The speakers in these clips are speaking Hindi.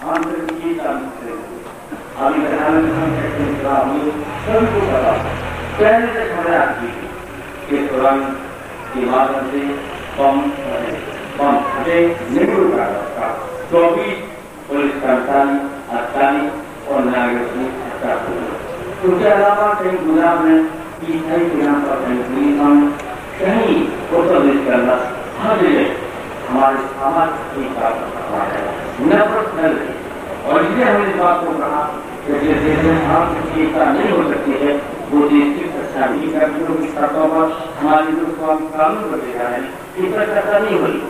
आंतरिक चीज का अभी प्रधानमंत्री सबको पता पहले से खबर आती थी कि तुरंत के माध्यम से बम फटे नहीं रुका था। 24 पुलिस कर्मचारी, अधिकारी और नागरिकों हत्या हुई। उसके अलावा कई गुलाब ने ईसाई के नाम पर कहीं पुलिस कहीं कोतवाली करना हर जगह हमारे समाज की नफरत फैल रही और इसलिए हमने इस बात को कहा कि जैसे एकता नहीं हो सकती है वो देश की रक्षा भी कर्मियों की शर्तों पर हमारी जो कानून बनेगा है इस पर चर्चा नहीं हुई।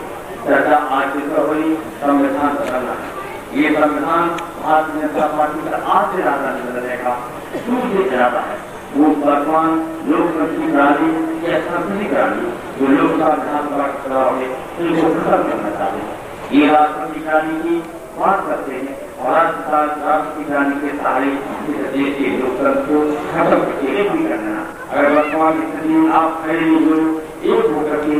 चर्चा आज से हुई संविधान बदलना है। ये संविधान भारतीय जनता पार्टी का आज से ज्यादा बदलने का शुरू से ज्यादा है। वो वर्तमान लोकतंत्र प्रणाली या सांस्कृतिक प्रणाली जो लोकता विधान का खिलाफ है इनको खत्म करना चाहते हैं। ये राष्ट्रपति प्रणाली की बात करते हैं और राष्ट्रपति प्रणाली के सहारे इस देश के लोकतंत्र को खत्म करके भी करना। अगर वर्तमान स्थिति में आप खड़े नहीं हुए एक होकर के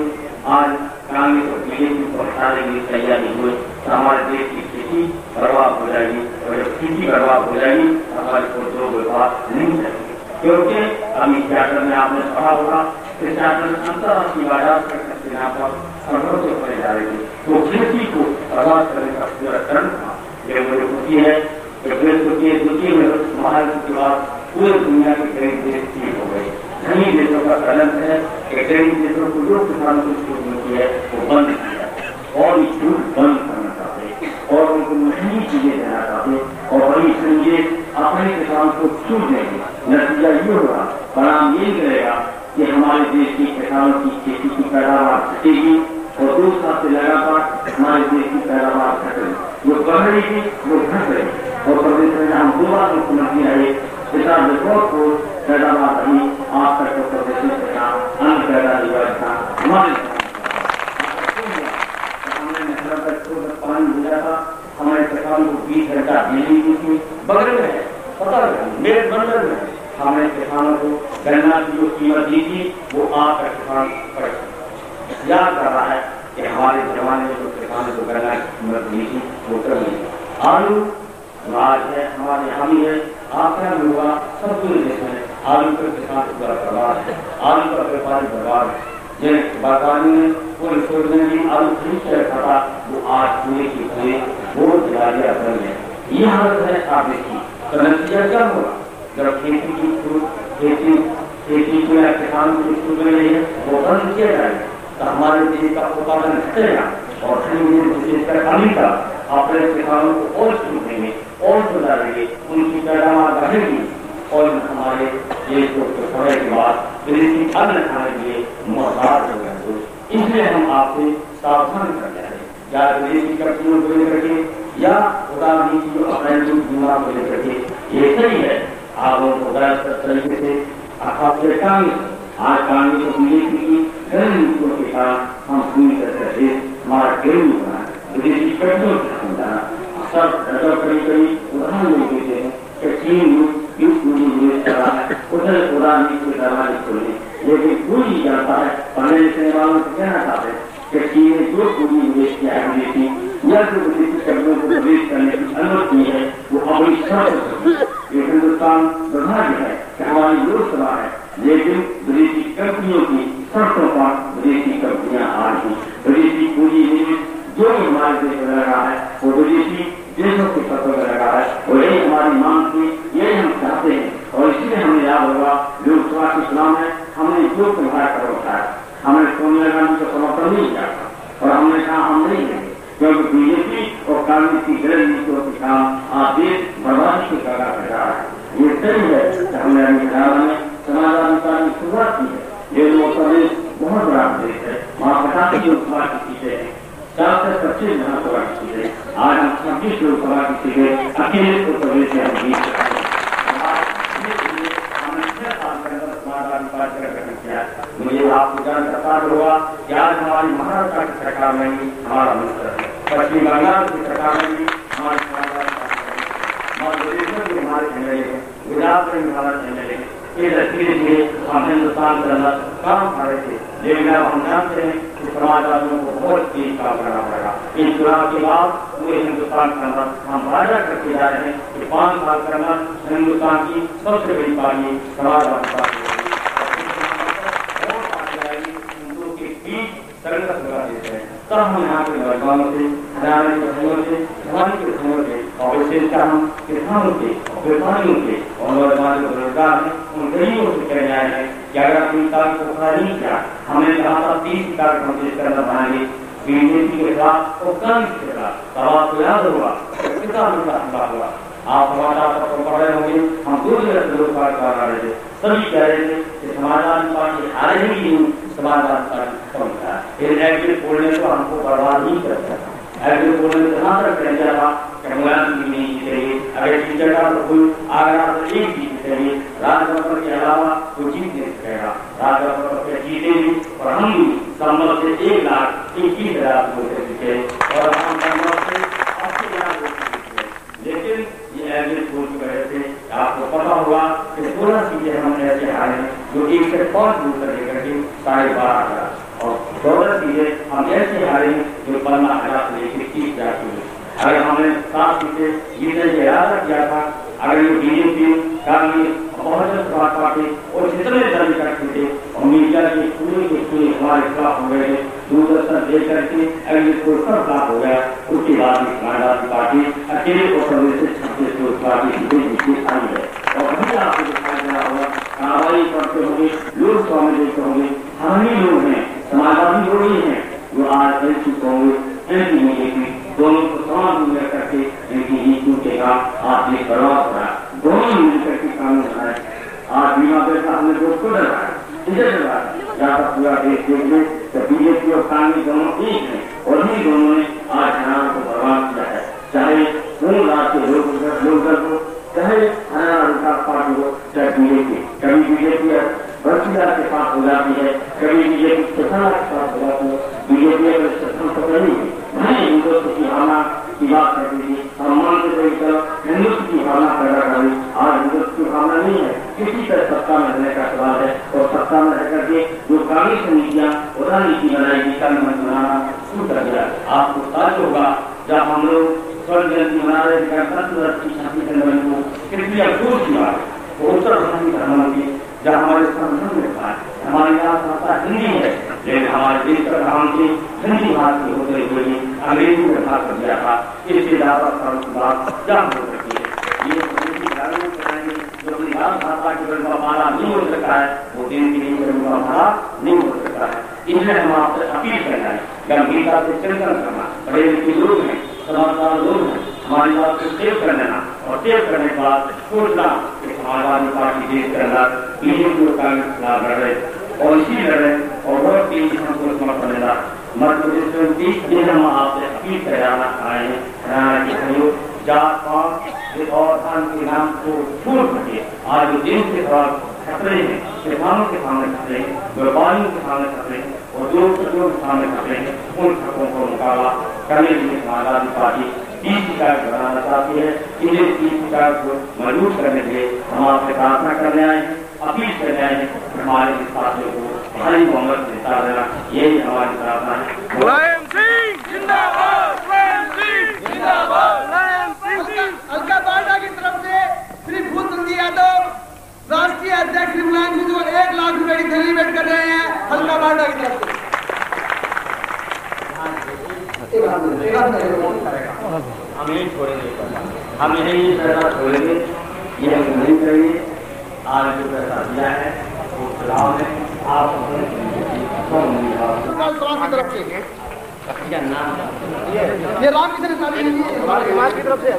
आज कांग्रेस और बीजेपी को हटाने की तैयारी हुए तो हमारे देश की स्थिति बर्बाद हो जाएगी और जब स्थिति बर्बाद हो जाएगी हमारे को दो व्यवहार नहीं चाहिए। क्योंकि अभी चार्टर में आपने पढ़ा होगा कि चार्टर में अंतर्राष्ट्रीय बाजार पर यहाँ पर संघर्ष होने जा रही थी तो खेती को बर्बाद करने का पूरा चरण था। ये मुझे खुशी है कि द्वितीय महायुद्ध के बाद पूरी दुनिया के गरीब देश ठीक हो गए। कई देशों का कलंक है कि गरीब देशों को जो किसानों की छूट मिलती है वो बंद किया और ये छूट बंद करना चाहते और उनको महंगी चीजें देना चाहते और वही संदेश अपने किसान को छूट देंगे। नतीजा ये होगा, परिणाम ये निकलेगा कि हमारे देश के किसानों की खेती की पैदावार घटेगी और 2 साल से लगातार हमारे देश की पैदावार घटेगी। जो बढ़ रही थी वो घट रही और प्रदेश में हम 2 बार मुख्यमंत्री रहे किसान रिकॉर्ड को पैदावार रही आज तक तो प्रदेश में किसान अन्न पैदा व्यवस्था हमारे हमने नेशनल पानी भेजा था। हमारे किसानों को 20 घंटा बिजली दी थी बगल में है पता मेरे मंडल में हमने किसानों को गन्ना की जो कीमत दी थी वो आज तक किसान याद कर रहा है कि हमारे जमाने में जो किसानों को गन्ना की कीमत दी थी वो कभी आलू आज है हमारे यहाँ भी है आपका होगा सब पूरे देश में आलू का किसान पूरा बर्बाद है। आलू का व्यापारी बर्बाद है। जिन बागानी ने पूरे सोचने में आलू खरीद कर रखा था वो आज पूरे की पूरे वो दिवालिया बन गए। ये हालत है आप देखिए तो नतीजा क्या होगा जब खेती को या किसानों की छूट मिल रही है वो बंद किया जाएगा तो हमारे देश का उत्पादन घटेगा और विशेषकर अमेरिका अपने किसानों को और छूट देंगे और सुधारेंगे उनकी पैदावार बढ़ेगी और हमारे देश को समय के बाद विदेशी अन्न खाने के लिए मोहताज हो गए। इसलिए हम आपसे सावधान कर रहे हैं या विदेशी कंपनियों को लेकर के या उदाहरण की अपने बीमा को लेकर के ये सही है आप उनको गलत तरीके से आपके आज कांग्रेस और बीजेपी की गैर नीतियों के कारण हम पूरी तरह से हमारा गरीब बना विदेशी कंपनियों को समझाना सब करीब उदाहरण देते हैं कि चीन पूरी निवेश कर रहा है उधर उदाहरण के दरवाजे खोले लेकिन पूरी जानता है पढ़ने लिखने वालों को कहना चाहते हैं कि चीन ने जो पूरी निवेश किया है विदेशी या जो विदेशी कंपनियों को प्रवेश करने की अनुमति है वो अपनी शर्त ये हिंदुस्तान दुर्भाग्य है कि हमारी लोकसभा है लेकिन विदेशी कंपनियों की शर्तों पर विदेशी कंपनियां आ रही विदेशी पूंजी निवेश जो हमारे देश में लगा है वो विदेशी देशों के शर्तों में लगा है और यही हमारी मांग थी यही हम चाहते हैं और इसलिए हमें याद होगा लोकसभा के चुनाव में हमने जो तुम्हारा कर रखा है हमने सोनिया गांधी को समर्थन नहीं किया था और हमने कहा हम नहीं देंगे क्योंकि बीजेपी और कांग्रेस की गैर नीतियों के काम आज देश बर्बादी की कगार पर जा रहा है। ये सही है कि हमने अपनी धारा में समाजवादी पार्टी की शुरुआत की है। ये उत्तर प्रदेश बहुत बड़ा देश है वहाँ 50 लोकसभा की सीटें हैं 4 से 25 विधानसभा की सीटें आज हम 26 लोकसभा की सीटें अकेले उत्तर प्रदेश से हम जीत सकते हैं। मुझे आपको जानकार हुआ कि आज हमारी महाराष्ट्र की सरकार में ही हमारा मंत्र है पश्चिम बंगाल की सरकार में भी हमारे हमारे एमएलए है गुजरात में हमारा एमएलए है। धीरे धीरे हम हिंदुस्तान के अंदर काम कर रहे थे लेकिन अब हम जानते हैं कि समाजवादियों को बहुत तेज काम करना पड़ेगा। इस चुनाव के बाद पूरे हिंदुस्तान के अंदर हम वादा करते जा रहे हैं कि 5 साल के अंदर हिंदुस्तान की सबसे बड़ी पार्टी समाजवादी पार्टी तब हम यहाँ के नौजवानों से, हरियाणा के बच्चों से, जवानी के बच्चों से और विशेषकर हम किसानों के, व्यापारियों के और नौजवान जो बेरोजगार हैं उन गरीबों से कहने आए हैं कि अगर अपनी तारीख को खड़ा नहीं किया, हमने कहा था 30 तारीख हम देश के अंदर बनाएंगे बीजेपी के खिलाफ और कांग्रेस के खिलाफ, तब आपको याद होगा किसानों का हमला हुआ। आप समाचार पत्र पढ़ रहे होंगे, हम 2 जगह से रोजगार कर रहे थे, सभी कह रहे थे कि समाजवादी पार्टी हारेगी नहीं, समाजवादी पार्टी खत्म था। फिर एग्जिट पोल ने तो हमको बर्बाद नहीं कर सकता। एग्जिट पोल ने कहाँ तक कह दिया था कि मुलायम भी नहीं जीतेगी, अगर टीचर का तो कोई आगरा तो एक जीत जीतेगी, राजभवन के अलावा कोई जीत नहीं सकेगा। राजभवन पे जीतेगी और हम भी संभव से 1,21,000 वोट जीते और हम संभव से 80,000 वोट जीते। लेकिन ये एग्जिट पोल की वजह से आपको पता होगा कि 16 सीटें हम ऐसे हारे जो 1 से 5 वोट लेकर के 12,500 और 14 सीटें हम ऐसे हारे जो 15,000 से लेकर 30,000 की। अगर हमने 7 सीटें जीतने का इरादा किया था, अगर ये बीजेपी कांग्रेस बहुजन समाज पार्टी और जितने दल इकट्ठे थे और मीडिया के पूरे हमारे खिलाफ हो गए, दूरदर्शन देख करके अगर इसको सब खिलाफ हो गया, उसके बाद समाजवादी पार्टी अकेले को सर्वे से 36 पार्टी सीधे जीते आई है। और वही आपको दिखाई दे रहा होगा, कार्रवाई करते होंगे, लोग स्वामी देखते होंगे, हम ही लोग हैं, समाजवादी लोग ही हैं जो आज एल सी कांग्रेस दोनों को समान मिल करके इनकी नीतियों के काम आज ये बर्बाद हो रहा है। दोनों मिलकर के कानून बनाए, आज बीमा पैसा हमने दोस्त को डरवाया, इसे डरवाया जहाँ पूरा देश देख ले तो बीजेपी और कांग्रेस दोनों एक है और उन्हीं दोनों ने आज हरियाणा को बर्बाद किया है। चाहे पूर्ण राज्य के लोकदल हो, चाहे हरियाणा विकास पार्टी हो, चाहे बीजेपी, कभी बीजेपी भ्रष्टाचार के साथ हो जाती है, कभी बीजेपी किसान के साथ हो जाती है। बीजेपी हिंदुत्व की भावना की बात करती थी, हम मानते थे हिंदुत्व की भावना पैदा करी, आज हिंदुत्व की भावना नहीं है, किसी तरह सत्ता में रहने का सवाल है और सत्ता में रह करके जो कांग्रेस नीतियां उदा नीति बनाएगी कल बनाना शुरू कर दिया। आपको ताज्जुब होगा जब हम लोग स्वर्ण जयंती मना रहे गणतंत्र दिवस की 26 जनवरी को कितनी अफसोस की बात है। उत्तराखंड की प्रधानमंत्री जब हमारे संसद में था, हमारे यहाँ भाषा हिंदी है, लेकिन हमारे देश का प्रधानमंत्री हिंदी भाषा होते हुए अंग्रेजी में भाग कर दिया था। इससे ज्यादा बात क्या हो सकती है? ये जो अपनी भाषा के बारे में माना नहीं हो सकता है, वो दिन की नहीं माना नहीं हो सकता है। इसलिए हम आपसे अपील करना है, गंभीरता से चिंतन करना, बड़े लिखे लोग हैं, समझदार लोग हैं, हमारी बात को सेव कर लेना और सेव करने के बाद सोचना कि समाजवादी पार्टी देश के अंदर बीजेपी और कांग्रेस के खिलाफ लड़ रहे और इसी लड़े और वोट की हमको समर्थन देना। मध्य प्रदेश में 30 दिन हम आपसे अपील कर जाना आए हैं, हरियाणा के सहयोग जात पात और धान के नाम को छोड़ करके आज जो देश के खिलाफ खतरे हैं, किसानों के सामने खतरे हैं, व्यापारियों के सामने खतरे हैं और उद्योगपतियों के सामने खतरे हैं, उन खतरों को मुकाबला करने के लिए समाजवादी पार्टी 30 शिकायत बनाना चाहती है। इन्हें 30 शिकायत को मजबूत करने के लिए हम आपसे प्रार्थना करने आए हैं, अपील करने आए हैं, हमारे साथियों को भारी बहुमत से जिता देना, यही हमारी प्रार्थना है। मुलायम सिंह जिंदाबाद, मुलायम सिंह जिंदाबाद, मुलायम सिंह। अलका बांडा की तरफ से श्री भूतचंद यादव राष्ट्रीय अध्यक्ष श्री मुलायम सिंह को 1 लाख रुपए की थैली भेंट कर रहे हैं अलका बांडा की तरफ से। हम यही छोड़ेंगे, हम यही पैसा छोड़ेंगे, ये हम नहीं करेंगे। आज जो पैसा दिया है वो चुनाव है, आप समाज की तरफ से ये राम किशन समाज की तरफ से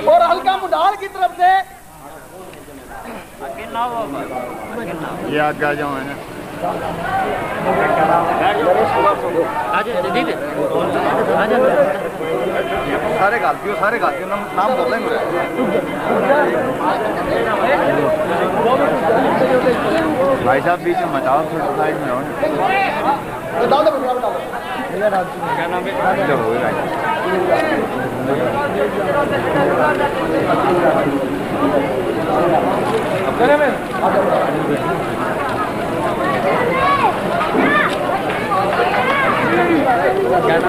और हल्का मुडाल की तरफ से ये आगे आ जाओ है ना सारे गातियों नाम बोल रहे हैं। भाई साहब बीच में मचाओ, थोड़ा साइड में हो क्या नाम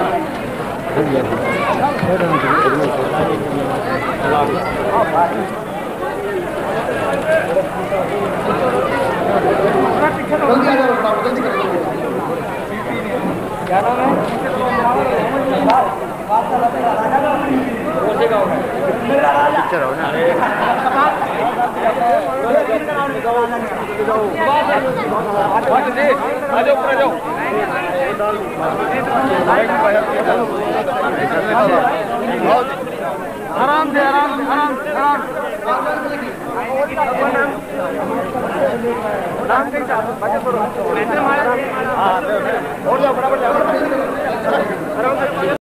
जल्दी आ जाओ, जल्दी करो। क्या नाम है? पिक्चर हो ना। आराम से आराम आराम आराम नाम कैसा बच्चा करो। हाँ, और जाओ बराबर जाओ।